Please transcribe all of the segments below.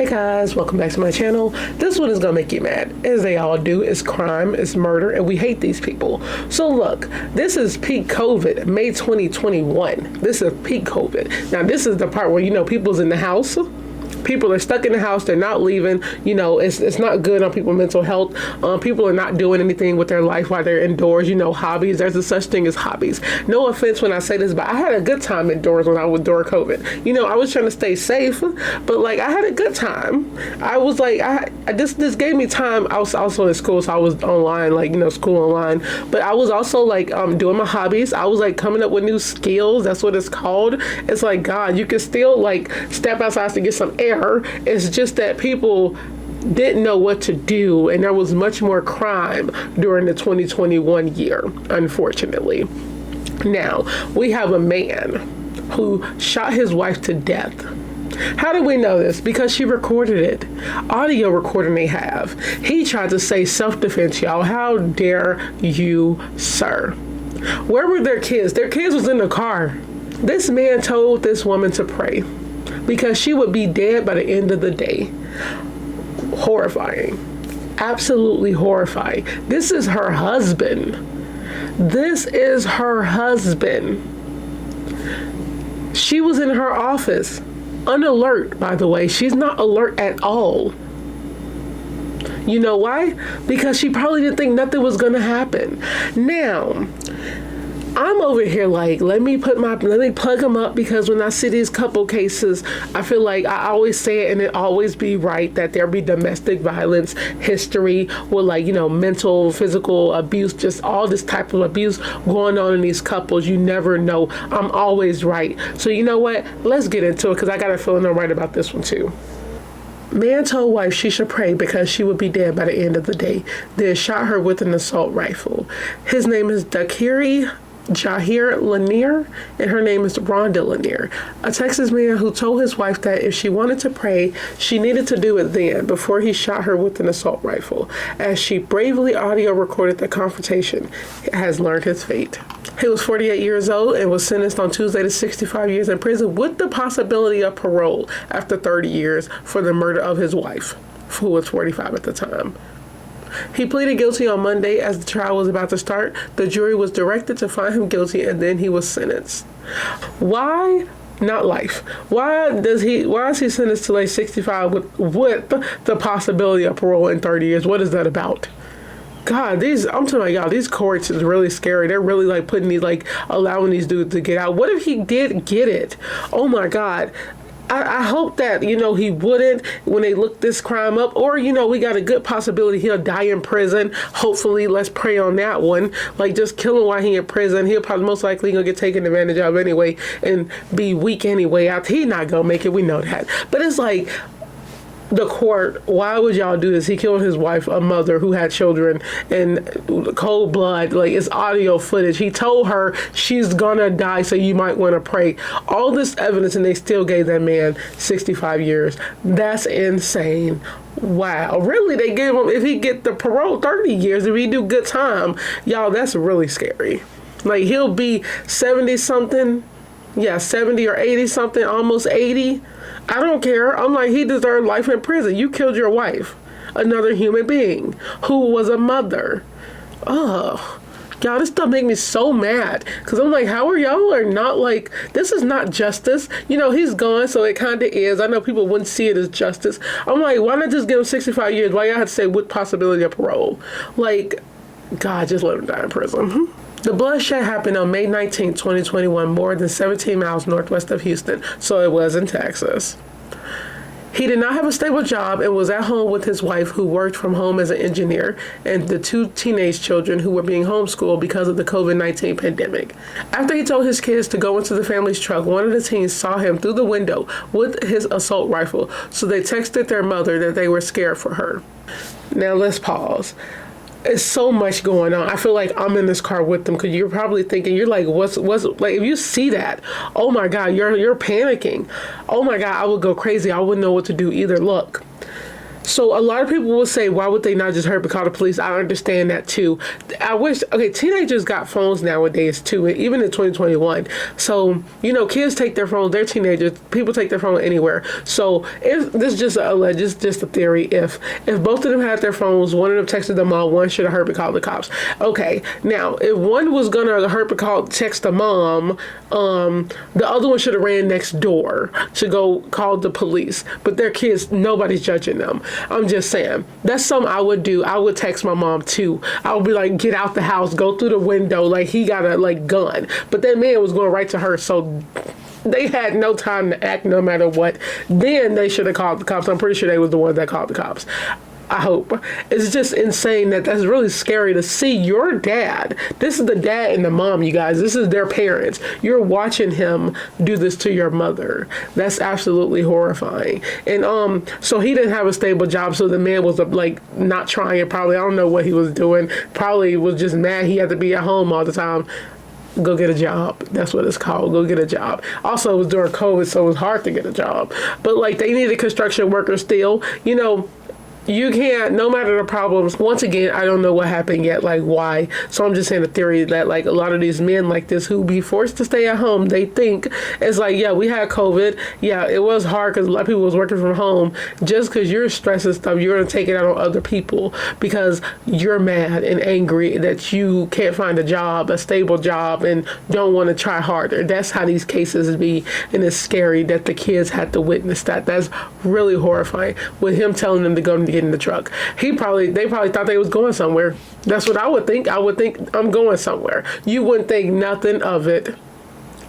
Guys, welcome back to my channel. This one is gonna make you mad, as they all do. It's crime, it's murder, and we hate these people. So look, this is peak COVID, May 2021. This is peak COVID. Now this is the part where, you know, people's in the house. People are stuck in the house, they're not leaving. You know, it's not good on people's mental health. People are not doing anything with their life while they're indoors. You know, hobbies, there's a such thing as hobbies. No offense when I say this, but I had a good time indoors when I was during COVID. You know, I was trying to stay safe, but like I had a good time. I was like, this gave me time. I was also in school, so I was online, like, you know, school online. But I was also like doing my hobbies. I was like coming up with new skills. That's what it's called. It's like, God, you can still like step outside to get some air. It's just that people didn't know what to do, and there was much more crime during the 2021 year, unfortunately. Now, we have a man who shot his wife to death. How do we know this? Because she recorded it. Audio recording they have. He tried to say self-defense, y'all. How dare you, sir? Where were their kids? Their kids was in the car. This man told this woman to pray, because she would be dead by the end of the day. Horrifying. Absolutely horrifying. This is her husband. This is her husband. She was in her office. Unalert, by the way. She's not alert at all. You know why? Because she probably didn't think nothing was going to happen. Now, I'm over here like, let me plug them up, because when I see these couple cases, I feel like I always say it and it always be right that there be domestic violence history with, like, you know, mental, physical abuse, just all this type of abuse going on in these couples. You never know. I'm always right. So you know what? Let's get into it, because I got a feeling I'm right about this one too. Man told wife she should pray because she would be dead by the end of the day. Then shot her with an assault rifle. His name is 𝒂𝒂𝒂𝒓𝒄𝒂 Lanier, and her name is Rhonda Lanier, a Texas man who told his wife that if she wanted to pray, she needed to do it then, before he shot her with an assault rifle. As she bravely audio recorded the confrontation, has learned his fate. He was 48 years old and was sentenced on Tuesday to 65 years in prison with the possibility of parole after 30 years for the murder of his wife, who was 45 at the time. He pleaded guilty on Monday as the trial was about to start. The jury was directed to find him guilty, and then he was sentenced. Why not life? Why is he sentenced to like 65 with the possibility of parole in 30 years? What is that about? God, I'm telling y'all, these courts is really scary. They're really like putting these, like, allowing these dudes to get out. What if he did get it? Oh my God. I hope that, you know, he wouldn't when they look this crime up, or, you know, we got a good possibility he'll die in prison. Hopefully, let's pray on that one. Like, just kill him while he in prison. He'll probably most likely gonna get taken advantage of anyway and be weak anyway. After he not gonna make it, we know that. But it's like, the court, why would y'all do this? He killed his wife, a mother who had children, in cold blood. Like, it's audio footage. He told her she's gonna die, so you might want to pray. All this evidence, and they still gave that man 65 years. That's insane. Wow. Really? They gave him, if he get the parole, 30 years. If he do good time, y'all, that's really scary. Like, he'll be 70 something. Yeah, 70 or 80 something, almost 80. I don't care. I'm like, he deserved life in prison. You killed your wife, another human being who was a mother. Ugh. Y'all, this stuff make me so mad, because I'm like, how are y'all are not like, this is not justice. You know, he's gone, so it kind of is. I know people wouldn't see it as justice. I'm like, why not just give him 65 years? Why y'all have to say with possibility of parole? Like, God, just let him die in prison. The bloodshed happened on May 19, 2021, more than 17 miles northwest of Houston, so it was in Texas. He did not have a stable job and was at home with his wife, who worked from home as an engineer, and the two teenage children who were being homeschooled because of the COVID-19 pandemic. After he told his kids to go into the family's truck, one of the teens saw him through the window with his assault rifle, so they texted their mother that they were scared for her. Now let's pause. It's so much going on. I feel like I'm in this car with them, because you're probably thinking, you're like, what's like, if you see that, oh my God, you're panicking. Oh my God, I would go crazy. I wouldn't know what to do either. Look, So a lot of people will say, why would they not just hurry up and call the police? I understand that too. I wish, okay, teenagers got phones nowadays too, even in 2021. So, you know, kids take their phones, they're teenagers, people take their phone anywhere. So if this is just a theory, if both of them had their phones, one of them texted the mom, one should have hurried and called the cops. Okay, now if one was gonna hurry and text the mom, the other one should have ran next door to go call the police. But they're kids, nobody's judging them. I'm just saying, that's something I would do. I would text my mom too. I would be like, get out the house, go through the window, like he got a gun. But that man was going right to her, so they had no time to act no matter what. Then they should have called the cops. I'm pretty sure they was the ones that called the cops. I hope. It's just insane that's really scary to see your dad. This is the dad and the mom, you guys. This is their parents. You're watching him do this to your mother. That's absolutely horrifying. And so he didn't have a stable job, so the man was like not trying. Probably, I don't know what he was doing. Probably was just mad he had to be at home all the time. Go get a job. That's what it's called. Go get a job. Also, it was during COVID, so it was hard to get a job. But like, they needed construction workers still. You know, you can't, no matter the problems. Once again, I don't know what happened yet, like why. So I'm just saying a theory that like a lot of these men like this who be forced to stay at home, they think it's like, yeah, we had COVID. Yeah, it was hard because a lot of people was working from home. Just because you're stressed and stuff, you're going to take it out on other people because you're mad and angry that you can't find a job, a stable job, and don't want to try harder. That's how these cases be. And it's scary that the kids had to witness that. That's really horrifying. With him telling them to go and get in the truck. They probably thought they was going somewhere. That's what I would think. I would think I'm going somewhere. You wouldn't think nothing of it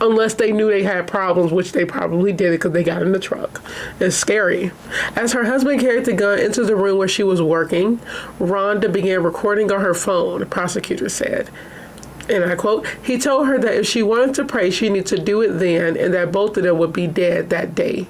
unless they knew they had problems, which they probably did because they got in the truck. It's scary. As her husband carried the gun into the room where she was working, Rhonda began recording on her phone, the prosecutor said. And I quote, he told her that if she wanted to pray, she needed to do it then, and that both of them would be dead that day,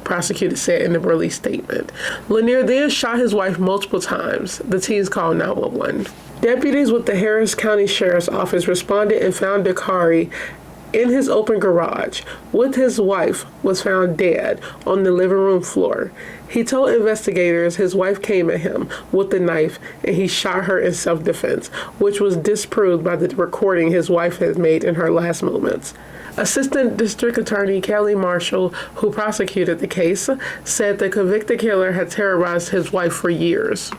prosecutor said in the release statement. Lanier then shot his wife multiple times. The teens called 911. Deputies with the Harris County Sheriff's Office responded and found 𝒂𝒂𝒂𝒓 in his open garage with his wife was found dead on the living room floor. He told investigators his wife came at him with a knife and he shot her in self-defense, which was disproved by the recording his wife had made in her last moments. Assistant District Attorney Kelly Marshall, who prosecuted the case, said the convicted killer had terrorized his wife for years.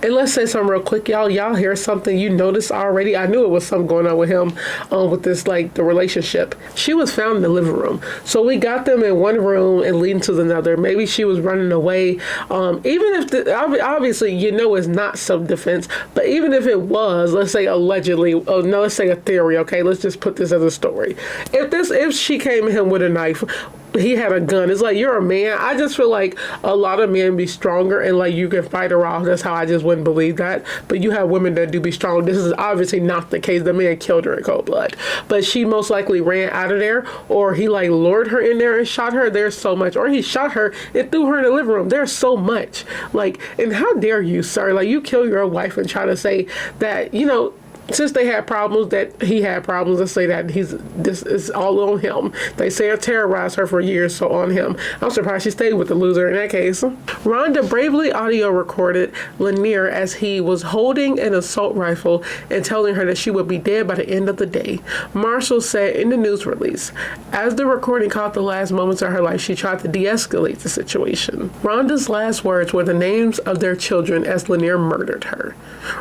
And let's say something real quick, y'all. Y'all hear something you noticed already? I knew it was something going on with him, with this, like, the relationship. She was found in the living room. So we got them in one room and leading to another. Maybe she was running away. Even if, obviously, you know it's not self-defense, but even if it was, let's say allegedly, let's say a theory, okay? Let's just put this as a story. If she came at him with a knife, he had a gun. It's like, you're a man. I just feel like a lot of men be stronger and like you can fight her off. That's how I just wouldn't believe that. But you have women that do be strong. This is obviously not the case. The man killed her in cold blood. But she most likely ran out of there, or he like lured her in there and shot her. There's so much. Or he shot her and threw her in the living room. There's so much. Like, and how dare you, sir? Like, you kill your wife and try to say that, you know, since they had problems, that he had problems, let's say that this is all on him. They say I terrorized her for years, so on him. I'm surprised she stayed with the loser in that case. Rhonda bravely audio recorded Lanier as he was holding an assault rifle and telling her that she would be dead by the end of the day. Marshall said in the news release, as the recording caught the last moments of her life, she tried to de-escalate the situation. Rhonda's last words were the names of their children as Lanier murdered her.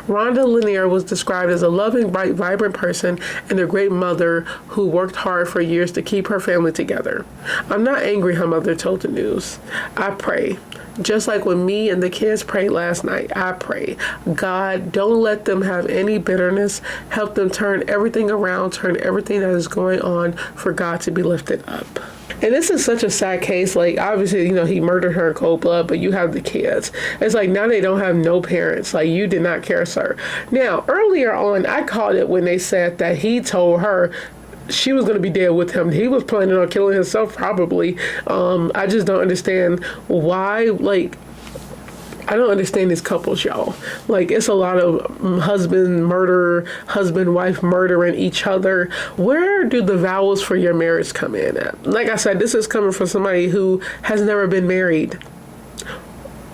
Rhonda Lanier was described as a loving, bright, vibrant person and a great mother who worked hard for years to keep her family together. I'm not angry, her mother told the news. I pray. Just like when me and the kids prayed last night, I pray, God, don't let them have any bitterness. Help them turn everything around, turn everything that is going on for God to be lifted up. And this is such a sad case. Like, obviously, you know, he murdered her in cold blood, but you have the kids. It's like now they don't have no parents. Like, you did not care, sir. Now, earlier on, I called it when they said that he told her she was going to be dead with him. He was planning on killing himself, probably. I just don't understand why, like, I don't understand these couples, y'all. Like, it's a lot of husband, wife murdering each other. Where do the vows for your marriage come in at? Like I said, this is coming from somebody who has never been married.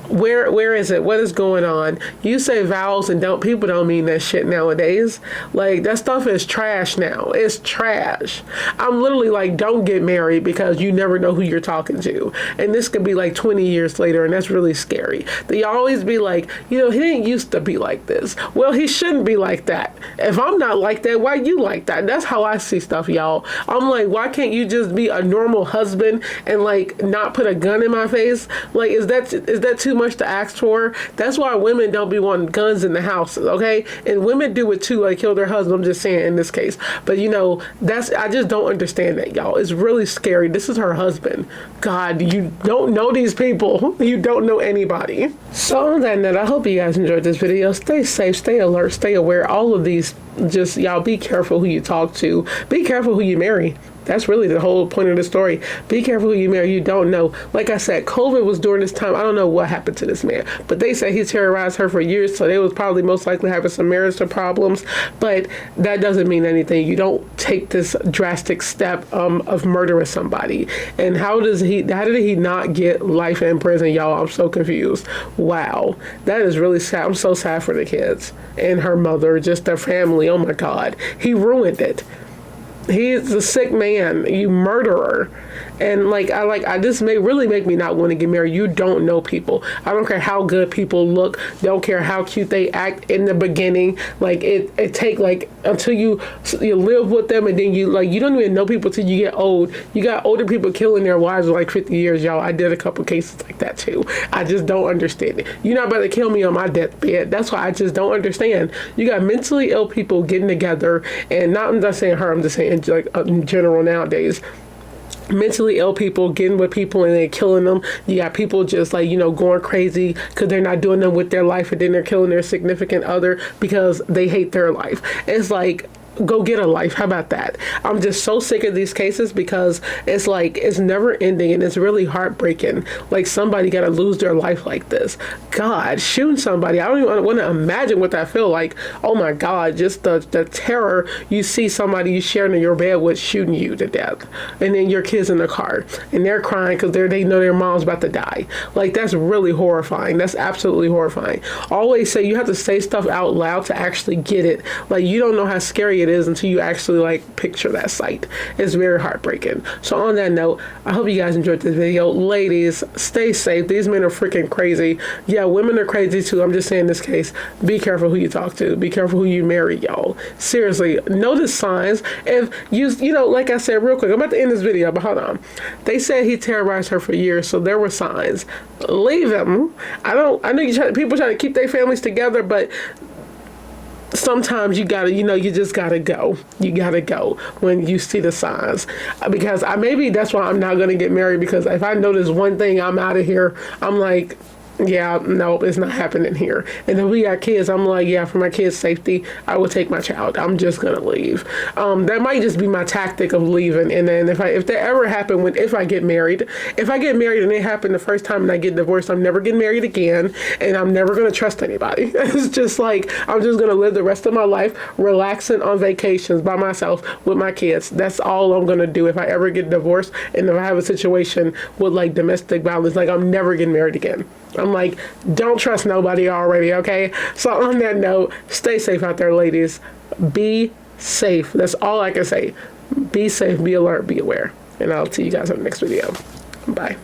Where is it? What is going on? You say vows and people don't mean that shit nowadays. Like, that stuff is trash now. It's trash. I'm literally like, don't get married because you never know who you're talking to. And this could be like 20 years later, and that's really scary. They always be like, he didn't used to be like this. Well, he shouldn't be like that. If I'm not like that, why you like that? That's how I see stuff, y'all. I'm like, why can't you just be a normal husband and like not put a gun in my face? Like, is that too much to ask for? That's why women don't be wanting guns in the houses, okay? And women do it too, like kill their husband. I'm just saying in this case. But I just don't understand that, y'all. It's really scary. This is her husband. God, you don't know these people. You don't know anybody. So on that note, I hope you guys enjoyed this video. Stay safe, stay alert, stay aware. All of these, just y'all be careful who you talk to. Be careful who you marry. That's really the whole point of the story. Be careful who you marry. You don't know. Like I said, COVID was during this time. I don't know what happened to this man, but they say he terrorized her for years, so they was probably most likely having some marital problems. But that doesn't mean anything. You don't take this drastic step of murdering somebody. And how did he not get life in prison, y'all? I'm so confused. Wow, that is really sad. I'm so sad for the kids and her mother, just their family. Oh my God, he ruined it. He's a sick man, you murderer. And this may really make me not want to get married. You don't know people. I don't care how good people look. Don't care how cute they act in the beginning. Like it take until you live with them, and then you don't even know people till you get old. You got older people killing their wives for like 50 years, y'all. I did a couple cases like that too. I just don't understand it. You're not about to kill me on my deathbed. That's why I just don't understand. You got mentally ill people getting together, and I'm not saying her. I'm just saying in general nowadays. Mentally ill people getting with people and they're killing them. You got people just going crazy because they're not doing them with their life, and then they're killing their significant other because they hate their life. It's like, go get a life. How about that? I'm just so sick of these cases because it's like, it's never ending, and it's really heartbreaking. Like, somebody got to lose their life like this. God, shooting somebody. I don't even want to imagine what that feel like. Oh my God, just the terror. You see somebody you sharing in your bed with shooting you to death, and then your kids in the car and they're crying because they know their mom's about to die. Like, that's really horrifying. That's absolutely horrifying. Always say you have to say stuff out loud to actually get it. Like, you don't know how scary it is until you actually picture that sight. It's very heartbreaking. So on that note, I hope you guys enjoyed this video. Ladies, stay safe. These men are freaking crazy. Yeah, women are crazy too. I'm just saying, in this case, be careful who you talk to. Be careful who you marry, y'all. Seriously, notice signs. If like I said, real quick, I'm about to end this video, but hold on. They said he terrorized her for years, so there were signs. Leave him. I know people try to keep their families together, but sometimes you gotta, you just gotta go. You gotta go when you see the signs. Because maybe that's why I'm not gonna get married, because if I notice one thing, I'm out of here. I'm like, yeah, no, it's not happening here. And if we got kids, I'm like, yeah, for my kids' safety, I will take my child. I'm just gonna leave. That might just be my tactic of leaving. And then if that ever happened, if I get married and it happened the first time and I get divorced, I'm never getting married again, and I'm never gonna trust anybody. It's just like, I'm just gonna live the rest of my life relaxing on vacations by myself with my kids. That's all I'm gonna do if I ever get divorced, and if I have a situation with domestic violence. I'm never getting married again. I'm like, don't trust nobody already, okay? So on that note, stay safe out there, ladies. Be safe. That's all I can say. Be safe, be alert, be aware. And I'll see you guys on the next video. Bye.